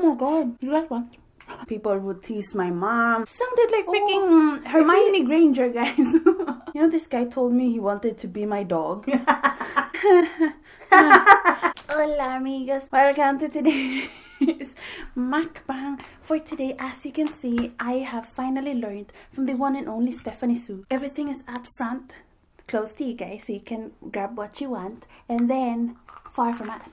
my god, you like what? People would tease my mom. Sounded like freaking Hermione Granger, guys. You know, this guy told me he wanted to be my dog. Hola amigos, welcome to today's mukbang. For today, as you can see, I have finally learned from the one and only Stephanie Sue. Everything is at front, close to you guys, so you can grab what you want, and then far from us.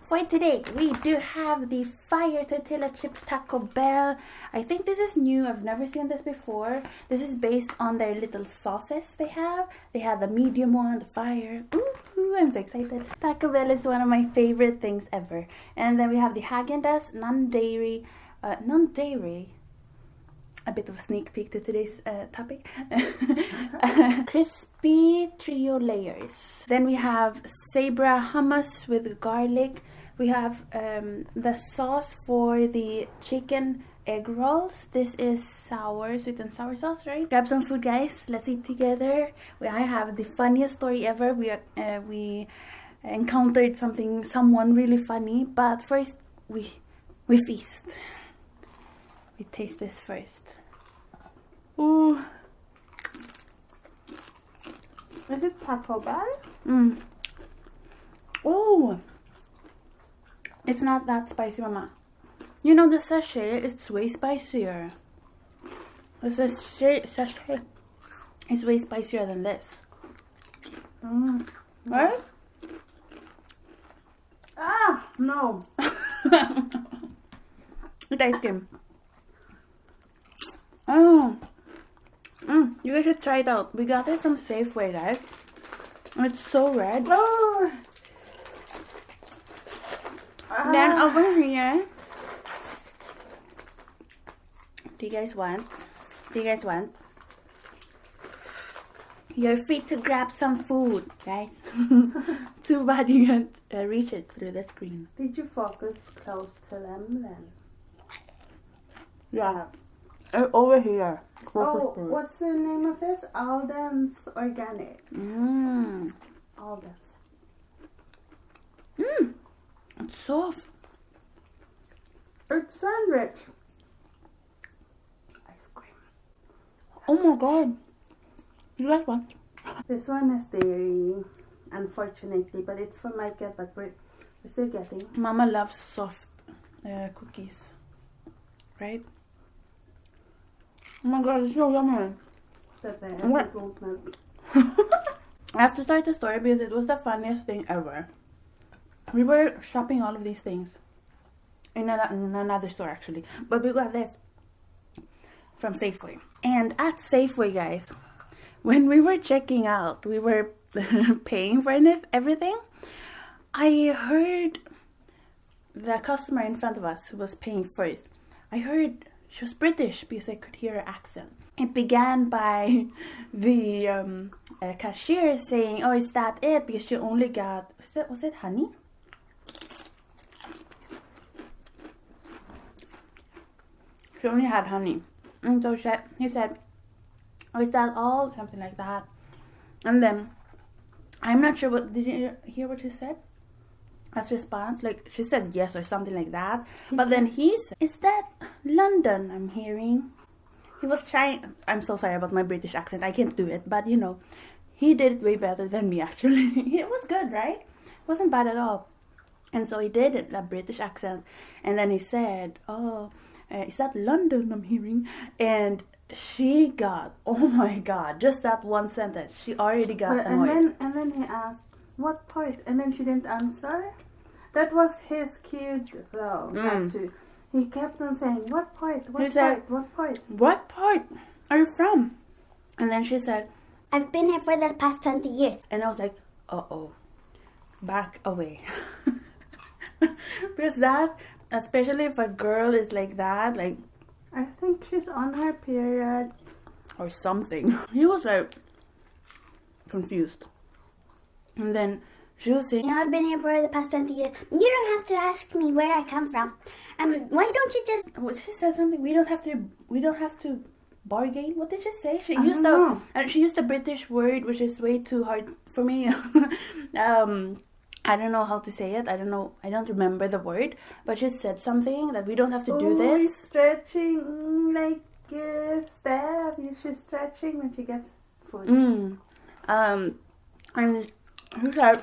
For today, we do have the fire tortilla chips Taco Bell. I think this is new. I've never seen this before. This is based on their little sauces they have. They have the medium one, the fire. Ooh, I'm so excited. Taco Bell is one of my favorite things ever. And then we have the Häagen-Dazs non-dairy. A bit of a sneak peek to today's topic. Crispy trio layers. Then we have Sabra hummus with garlic. We have the sauce for the chicken egg rolls. This is sweet and sour sauce, right? Grab some food, guys. Let's eat together. I have the funniest story ever. We encountered someone really funny. But first, we feast. We taste this first. Ooh. Is it Taco Bell? Oh. It's not that spicy, Mama. You know, the sachet is way spicier. The sachet is way spicier than this. Right? Ah, no. With ice cream. Oh. You guys should try it out. We got it from Safeway, guys. It's so red. Oh. Then over here, do you guys want? You're free to grab some food, guys. Too bad you can't reach it through the screen. Did you focus close to them then? Yeah. Over here. Oh, what's the name of this? Alden's Organic. Alden's. It's soft. It's sandwich. Ice cream. Oh my god. You like what? This one is dairy, unfortunately, but it's for my kid, but we're still getting. Mama loves soft cookies. Right? Oh my god, it's so yummy. I have to start the story because it was the funniest thing ever. We were shopping all of these things in another store actually, but we got this from Safeway. And at Safeway, guys, when we were checking out, we were paying for everything. I heard the customer in front of us who was paying first. I heard she was British because I could hear her accent. It began by the cashier saying, "Oh, is that it?" Because she only got, was it honey? She only had honey. And so he said, "Oh, is that all?" Something like that. And then, I'm not sure did you hear what she said? As response, like she said yes or something like that. But then he said, "Is that London I'm hearing?" He was trying, I'm so sorry about my British accent, I can't do it. But you know, he did it way better than me actually. It was good, right? It wasn't bad at all. And so he did it, a British accent. And then he said, "Oh, is that London I'm hearing?" And she got, oh my god, just that one sentence, she already got annoyed. And then he asked, "What part?" And then she didn't answer. That was his cue though, not to. He kept on saying, "What part? What part? What part? What part are you from?" And then she said, "I've been here for the past 20 years. And I was like, uh-oh, back away. Because that, especially if a girl is like that, like, I think she's on her period or something. He was like confused. And then she was saying, You know, I've been here for the past 20 years. You don't have to ask me where I come from. Why don't you just..." She said something, we don't have to bargain. What did she say? She used a British word which is way too hard for me. I don't know how to say it. I don't remember the word. But she said something that we don't have to do this. Stretching like Steph. She's stretching when she gets food. And she said,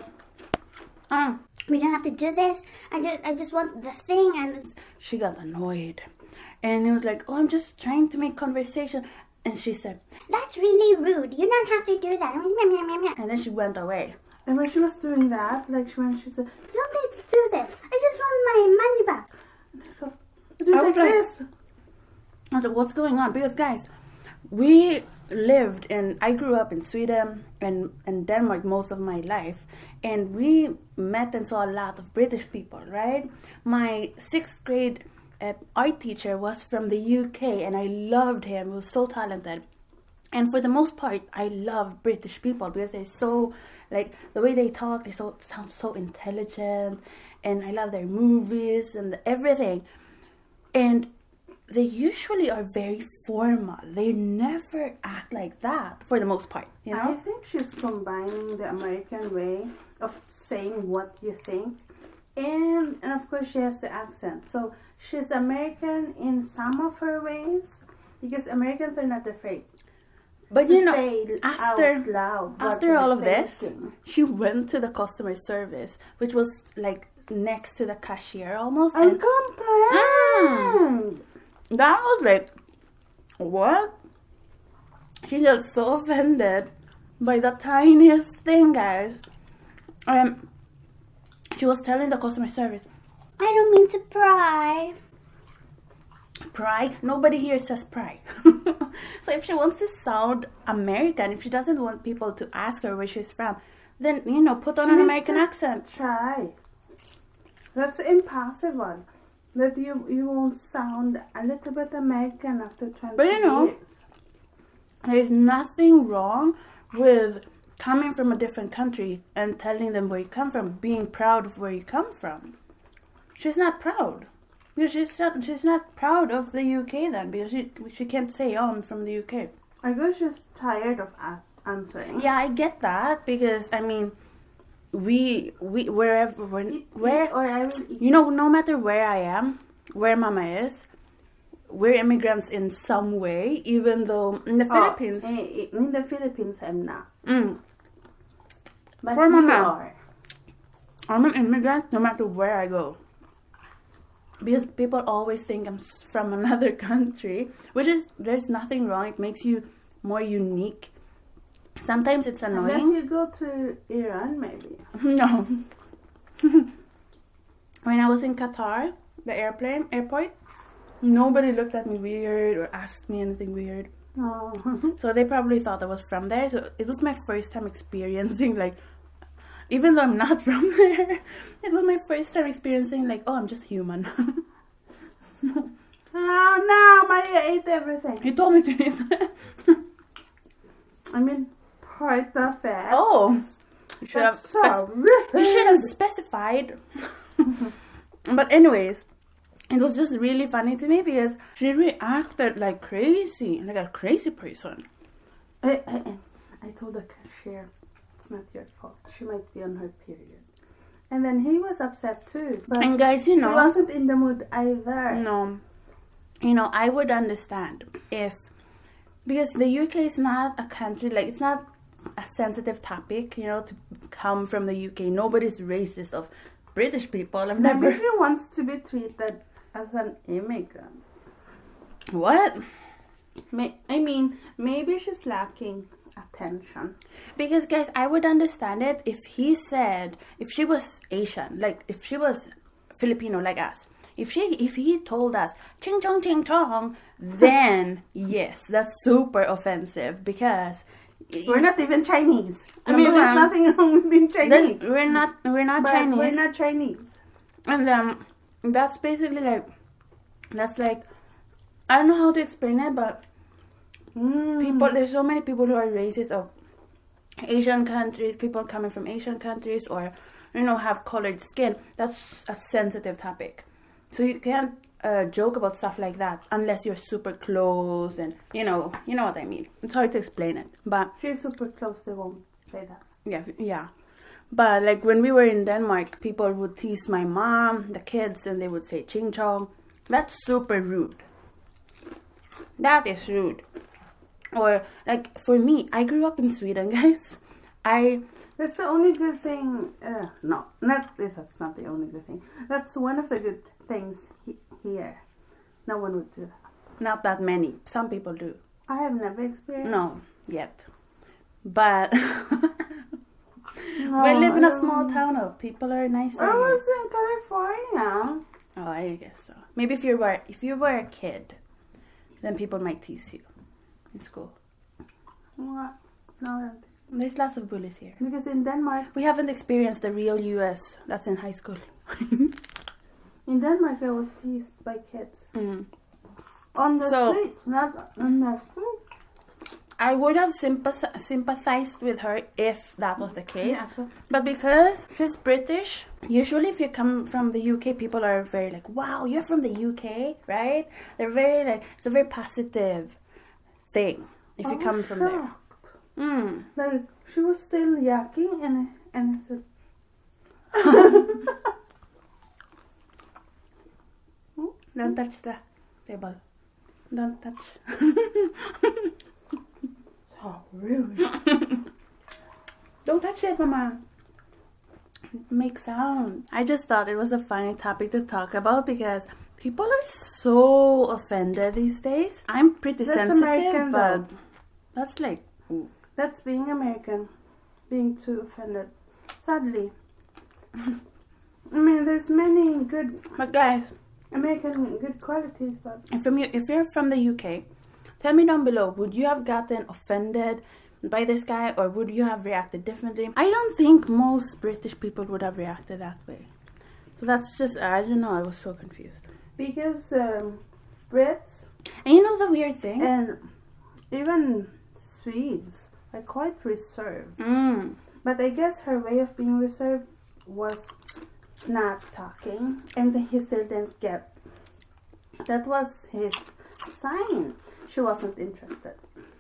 we don't have to do this. I just want the thing. And she got annoyed. And he was like, oh, I'm just trying to make conversation. And she said, that's really rude. You don't have to do that. And then she went away. And when she was doing that, like when she said, you don't need to do this. I just want my money back. And I thought, I was like, this. I was like, what's going on? Because guys, I grew up in Sweden and Denmark most of my life. And we met and saw a lot of British people, right? My 6th grade art teacher was from the UK and I loved him. He was so talented. And for the most part, I love British people because they're so, like, the way they talk, they sound so intelligent. And I love their movies and everything. And they usually are very formal. They never act like that for the most part, you know? I think she's combining the American way of saying what you think. And of course she has the accent. So she's American in some of her ways. Because Americans are not afraid. But you know, after all of this, she went to the customer service, which was like next to the cashier almost. And complained. That was like, what? She got so offended by the tiniest thing, guys. She was telling the customer service, I don't mean to pry. Pry? Nobody here says pry. So if she wants to sound American, if she doesn't want people to ask her where she's from, then, you know, put on an American accent. Try. That's impossible. That you won't sound a little bit American after 20 But you know, years. There's nothing wrong with coming from a different country and telling them where you come from, being proud of where you come from. She's not proud. Because she's not proud of the UK then, because she can't say, oh, I'm from the UK. I guess she's tired of answering. Yeah, I get that, because, I mean, you know, no matter where I am, where Mama is, we're immigrants in some way, even though in the Philippines... In the Philippines, I'm not. But for you Mama, are. I'm an immigrant no matter where I go. Because people always think I'm from another country, which is, there's nothing wrong. It makes you more unique. Sometimes it's annoying. Unless you go to Iran, maybe. No. When I was in Qatar, the airport, nobody looked at me weird or asked me anything weird. Oh. So they probably thought I was from there. So it was my first time experiencing, like, even though I'm not from there, it was my first time experiencing, like, oh, I'm just human. Oh no, Maria ate everything. You told me to eat that. I mean, part of it. Oh, you should have specified. But anyways, it was just really funny to me because she reacted like crazy, like a crazy person. I told the cashier, it's not your fault. She might be on her period. And then he was upset too. But and guys, you know, he wasn't in the mood either. No. You know, I would understand if, because the UK is not a country, like, it's not a sensitive topic, you know, to come from the UK. Nobody's racist of British people. I've never... Maybe she wants to be treated as an immigrant. What? I mean, maybe she's lacking attention. Because, guys, I would understand it if he said, if she was Asian, like, if she was Filipino like us, if he told us ching chong ching chong, then yes, that's super offensive because we're not even Chinese. I mean, there's nothing wrong with being Chinese. We're not but Chinese. We're not Chinese. And that's basically like, that's like, I don't know how to explain it, but people, there's so many people who are racist of Asian countries, people coming from Asian countries, or, you know, have colored skin. That's a sensitive topic. So you can't joke about stuff like that unless you're super close and, you know what I mean. It's hard to explain it, but... If you're super close, they won't say that. Yeah. But like when we were in Denmark, people would tease my mom, the kids, and they would say ching chong. That's super rude. That is rude. Or like for me, I grew up in Sweden, guys. That's the only good thing. No, that's not the only good thing. That's one of the good things here. No one would do that. Not that many. Some people do. I have never experienced. No, yet. But No, we live in a small town. Of people are nicer. I here. was in California. Oh, I guess so. Maybe if you were a kid, then people might tease you in school. What? No, There's lots of bullies here. because in Denmark, We haven't experienced the real US. That's in high school. I was teased by kids on the So- street, not on the school. I would have sympathized with her if that was the case. Yeah, so But because she's British, usually if you come from the UK, people are very like, wow, you're from the UK, right? They're very like, it's a very positive thing if you come from there. Like she was still yucky, and I said, Don't touch the table. Don't touch. "Oh, really?" Don't touch it, Mama. Make sound. I just thought it was a funny topic to talk about because people are so offended these days. I'm pretty That's sensitive, American, but though. that's like, ooh. That's being American, being too offended. Sadly, I mean, there's many good But guys, American good qualities, but if you're from the UK, tell me down below, would you have gotten offended by this guy or would you have reacted differently? I don't think most British people would have reacted that way. So that's just, I don't know, I was so confused. because Brits And you know the weird thing? and even Swedes are quite reserved. But I guess her way of being reserved was not talking, and then he still didn't get. That was his sign. She wasn't interested.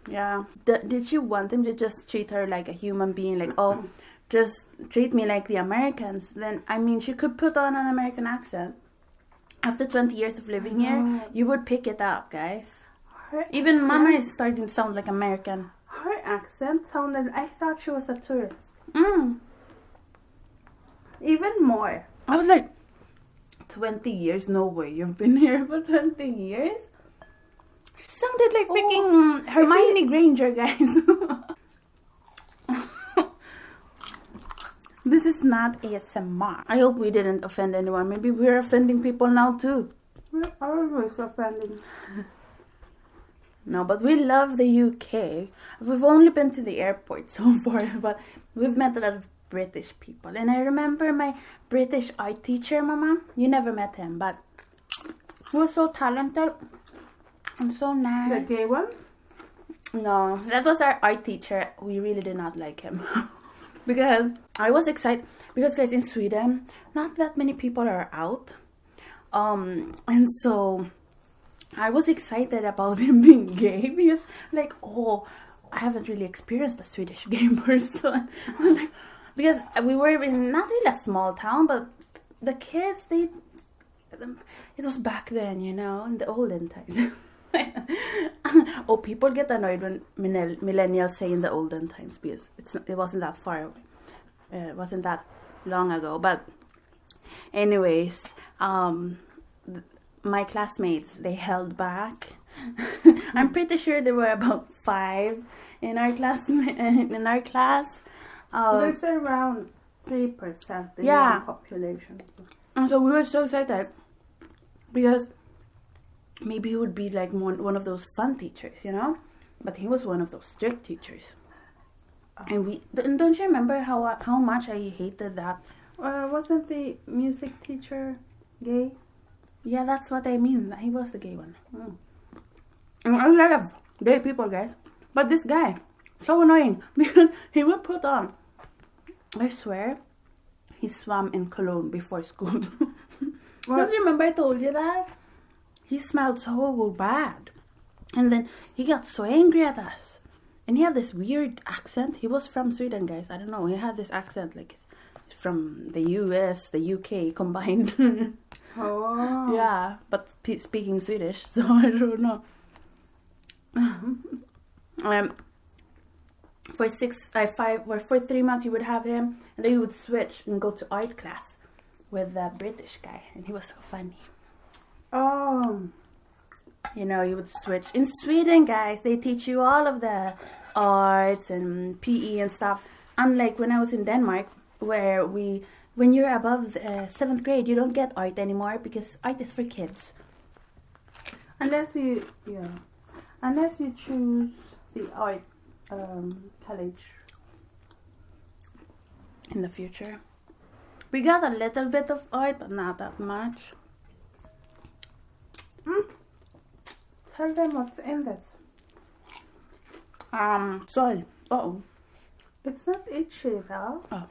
Yeah. Did she want him to just treat her like a human being? Like, oh, just treat me like the Americans. Then, I mean, she could put on an American accent. After 20 years of living here, you would pick it up, guys. Even Mama is starting to sound like American. Her accent sounded. I thought she was a tourist. Even more. I was like, 20 years? No way. You've been here for 20 years? She sounded like freaking Hermione Granger, guys. This is not ASMR. I hope we didn't offend anyone. Maybe we're offending people now too. We're always offending. No, but we love the UK. We've only been to the airport so far, but we've met a lot of British people. And I remember my British art teacher, Mama. You never met him, but he was so talented and so The nice. gay one? No, that was our art teacher. We really did not like him. Because I was excited. Because guys, in Sweden, not that many people are out. And so I was excited about him being gay because, like, oh, I haven't really experienced a Swedish gay person. Like, because we were in not really a small town, but the kids, it was back then, you know, in the olden times. Oh, people get annoyed when millennials say in the olden times because it wasn't that far away. It wasn't that long ago. But anyways, my classmates, they held back. I'm pretty sure there were about 5 in our class. There's around 3% the Yeah. young population. And so we were so excited because maybe he would be like one of those fun teachers, you know? But he was one of those strict teachers. And don't you remember how much I hated that? Wasn't the music teacher gay? Yeah, that's what I mean. He was the gay one. And I love gay people, guys. But this guy, so annoying because he would put on, I swear, he swam in cologne before school. Don't you remember I told you that? He smelled so bad. And then he got so angry at us. And he had this weird accent. He was from Sweden, guys. I don't know. He had this accent like from the US, the UK combined. Oh. Yeah, but speaking Swedish, so I don't know. For 3 months you would have him, and then you would switch and go to art class with a British guy, and he was so funny. Oh. You know, you would switch. In Sweden, guys, they teach you all of the arts and PE and stuff. Unlike when I was in Denmark, where when you're above 7th grade, you don't get art anymore because art is for kids. Unless you choose the art college In the future. We got a little bit of art, but not that much. Tell them what's in this. Soil. Uh-oh. It's not itchy though. Oh.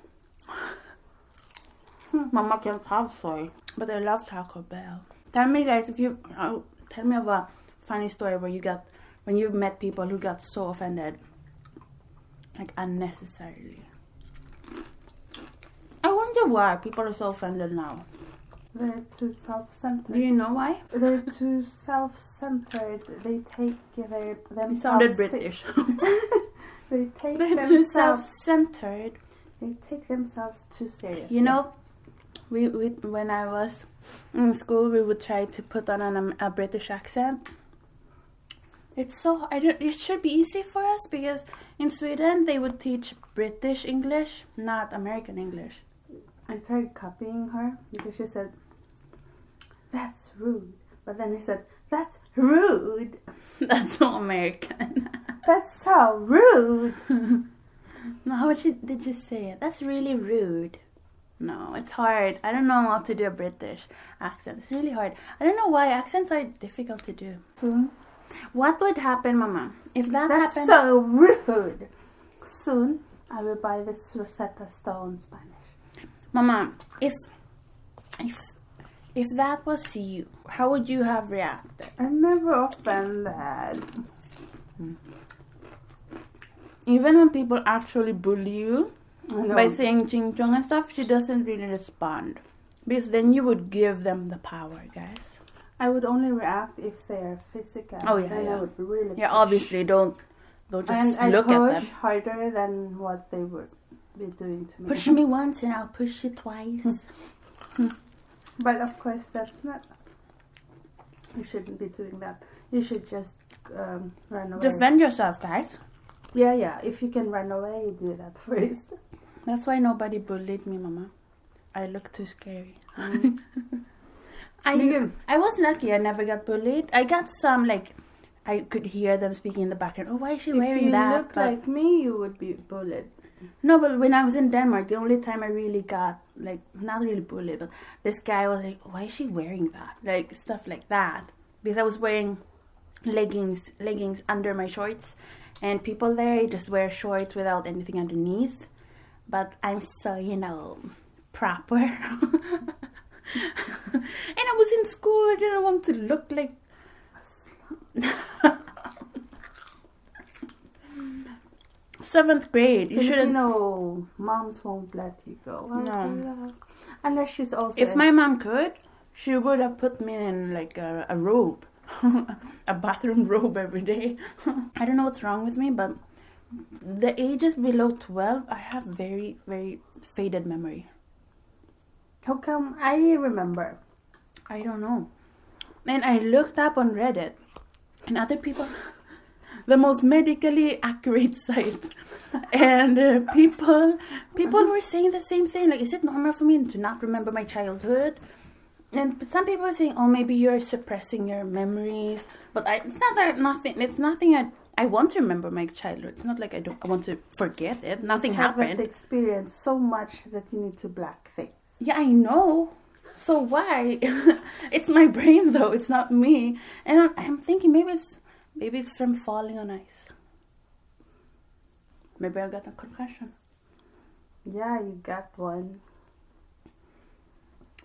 Mama can't have soy, but I love Taco Bell. Tell me, guys, tell me of a funny story when you met people who got so offended, like unnecessarily. I wonder why people are so offended now. They're too self-centered. Do you know why? They're too self-centered. They take themselves. You sounded British. They're too self-centered. They take themselves too seriously. You know, we when I was in school, we would try to put on a British accent. It's so it should be easy for us because in Sweden they would teach British English, not American English. I tried copying her because she said, "That's rude," but then I said, "That's rude." That's so American. That's so rude. No, how did you say it? That's really rude. No, it's hard. I don't know how to do a British accent. It's really hard. I don't know why accents are difficult to do. Soon. What would happen, Mama, if that happened? That's so rude. Soon, I will buy this Rosetta Stone Spanish. Mama, if that was you, how would you have reacted? I'm never offended. Even when people actually bully you by saying ching chong and stuff, she doesn't really respond. Because then you would give them the power, guys. I would only react if they're physical. Oh yeah, then yeah. I would really push. Obviously don't just and look I'd at them. push harder than what they would be doing to me. Push me once and I'll push you twice. But of course, that's not. You shouldn't be doing that. You should just run away. Defend yourself, guys. Yeah. If you can run away, you do that first. That's why nobody bullied me, Mama. I look too scary. I was lucky. I never got bullied. I got some, like, I could hear them speaking in the background. Oh, why is she wearing that? If you look like me, you would be bullied. No, but when I was in Denmark, the only time I really got, like, not really bullied, but this guy was like, why is she wearing that? Like, stuff like that. Because I was wearing leggings under my shorts. And people there just wear shorts without anything underneath. But I'm so, proper. And I was in school. I didn't want to look like a slut. 7th grade. You shouldn't. Moms won't let you go. No. Unless she's also. If my mom could, she would have put me in like a robe. A bathroom robe every day. I don't know what's wrong with me, but the ages below 12, I have very, very faded memory. How come I remember? I don't know. And I looked up on Reddit, and other people, the most medically accurate site, and people were saying the same thing. Like, is it normal for me to not remember my childhood? And some people are saying, oh, maybe you're suppressing your memories. But it's nothing I want to remember my childhood. It's not like I want to forget it. Nothing happened. You haven't experienced so much that you need to black things. Yeah, I know. So why? It's my brain though. It's not me. And I'm thinking maybe it's from falling on ice. Maybe I got a concussion. Yeah, you got one.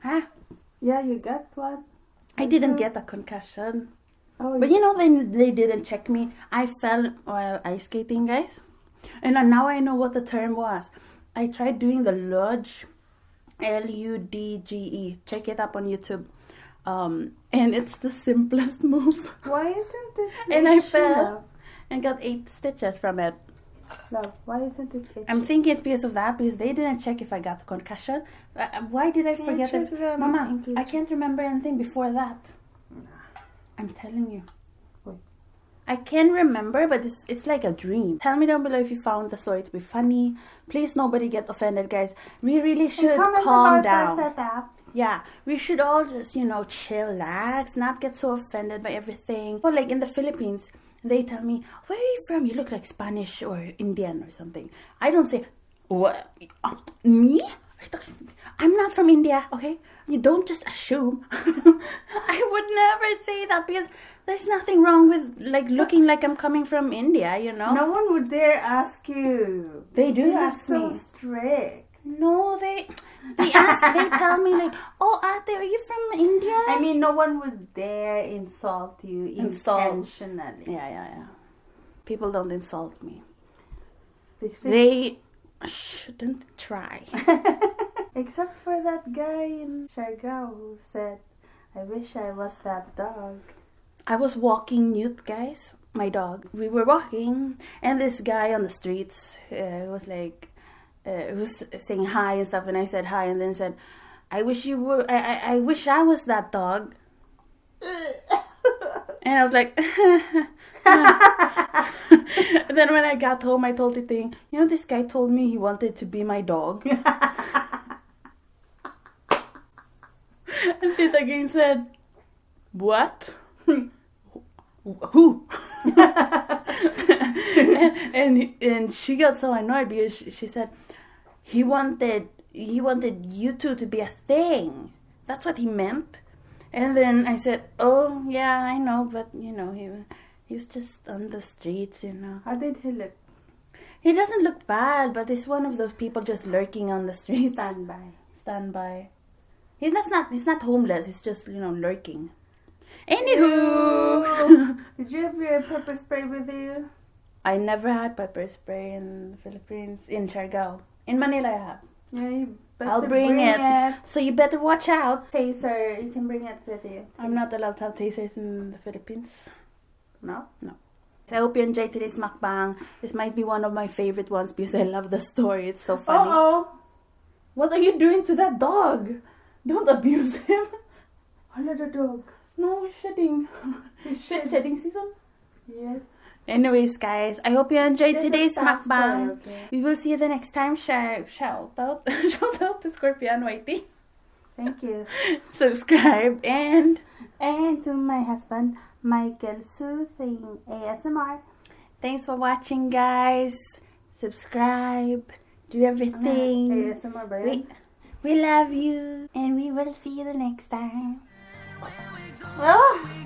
Ah. Yeah, you got one. I didn't get a concussion. Oh, but they didn't check me. I fell while ice skating, guys. And now I know what the term was. I tried doing the luge Ludge. Check it up on YouTube. And it's the simplest move. Why isn't it? And I itchy, fell love? and got 8 stitches from it. Love, why isn't it itchy? I'm thinking it's because of that, because they didn't check if I got concussion. Why did I Can forget you it? check the Mama, inclusion? I can't remember anything before that. I'm telling you. Wait. I can remember, but it's like a dream. Tell me down below if you found the story to be funny. Please, nobody get offended, guys. We really should calm down. The setup. Yeah, we should all just, chillax, not get so offended by everything. Or like in the Philippines, they tell me, where are you from? You look like Spanish or Indian or something. I don't say, what? Me? I'm not from India, okay? You don't just assume. I would never say that because there's nothing wrong with looking like I'm coming from India, No one would dare ask you. They do You're ask so me. strict. No, they tell me like, oh, Ate, are you from India? I mean, no one would dare insult you intentionally. Yeah. People don't insult me. They They shouldn't try. Except for that guy in Siargao who said, I wish I was that dog. I was walking Newt, guys, my dog. We were walking, and this guy on the streets was like, was saying hi and stuff, and I said hi, and then said, I wish you were, I wish I was that dog. And I was like, and then when I got home, I told Titing, this guy told me he wanted to be my dog. And Tita again said, what? Who? and she got so annoyed because she said he wanted you two to be a thing. That's what he meant. And then I said, oh yeah, I know, but he was just on the streets, How did he look? He doesn't look bad, but he's one of those people just lurking on the streets. Stand by. He's not homeless. He's just lurking. Anywho, did you have your pepper spray with you? I never had pepper spray in the Philippines. In Siargao, in Manila, I have. Yeah, you better I'll bring it. So you better watch out. Taser, you can bring it with you. I'm not allowed to have tasers in the Philippines. No. I hope you enjoyed today's mukbang. This might be one of my favorite ones because I love the story. It's so funny. Uh-oh. What are you doing to that dog? Don't abuse him. Hello, the dog. No, he's shedding. Shedding season? Yes. Anyways, guys, I hope you enjoyed Just today's a staff mukbang. toy, okay? We will see you the next time. Shout out to Scorpion Whitey. Thank you. Subscribe and to my husband, Michael Soothing ASMR. thanks for watching, guys. Subscribe. Do everything. ASMR ba yan? We love you, and we will see you the next time. Oh!